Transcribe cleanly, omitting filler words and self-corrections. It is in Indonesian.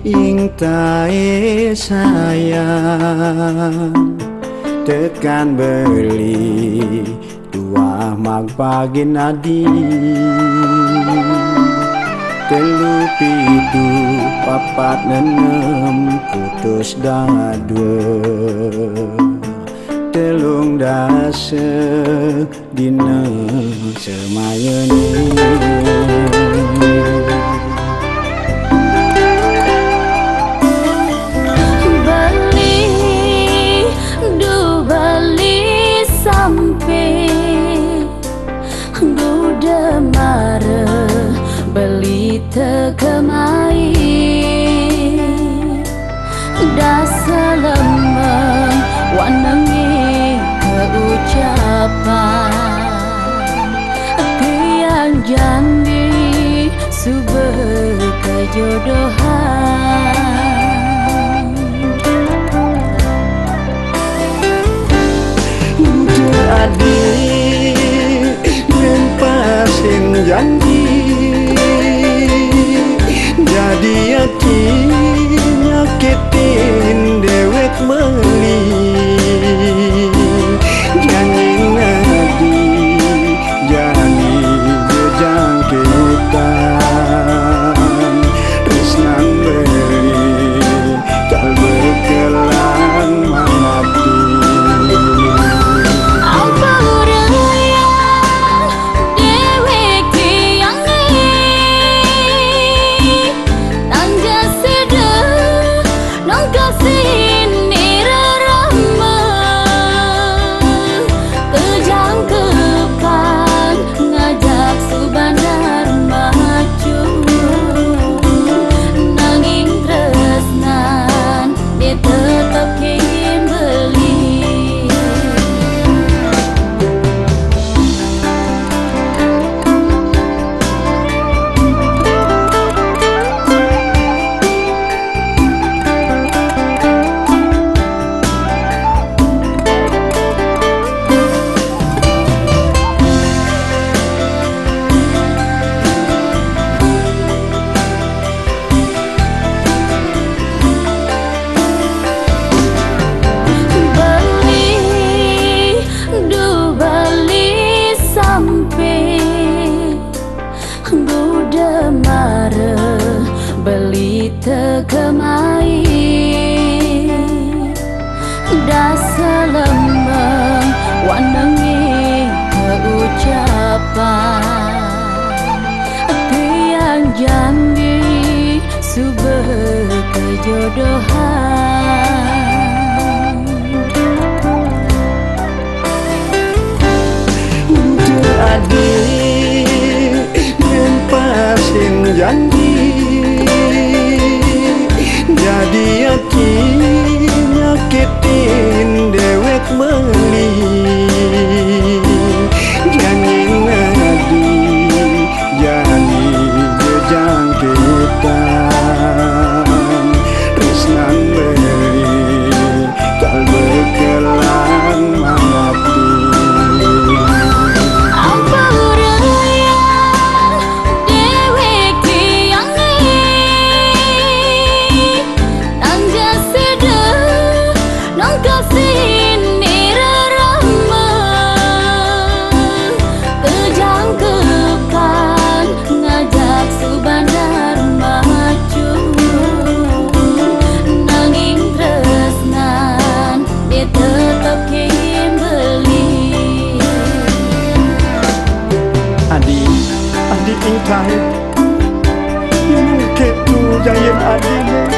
ing tae sayang tekan beli dua magpagi nadi telu pitu papat nenem putus dadwe telung dase dina semayeni beli tegemai dasalemeng wanengi keucapan tiang janji subur kejodohan jadi pasing janji jadi yakin nyakitin dewek meli janji nadi janji jangkitan tresnan beri tak berkelan mengabdi beli tegemai dasalemeng wanengi keucapan tiang janji subur kejodohan adik yang pasing janji jadi yakin nyakitin dewek meli janji nadi janji jangkitan tresnan beri tak berkelan mengabdi adik ing tahe yang ketu jayen adine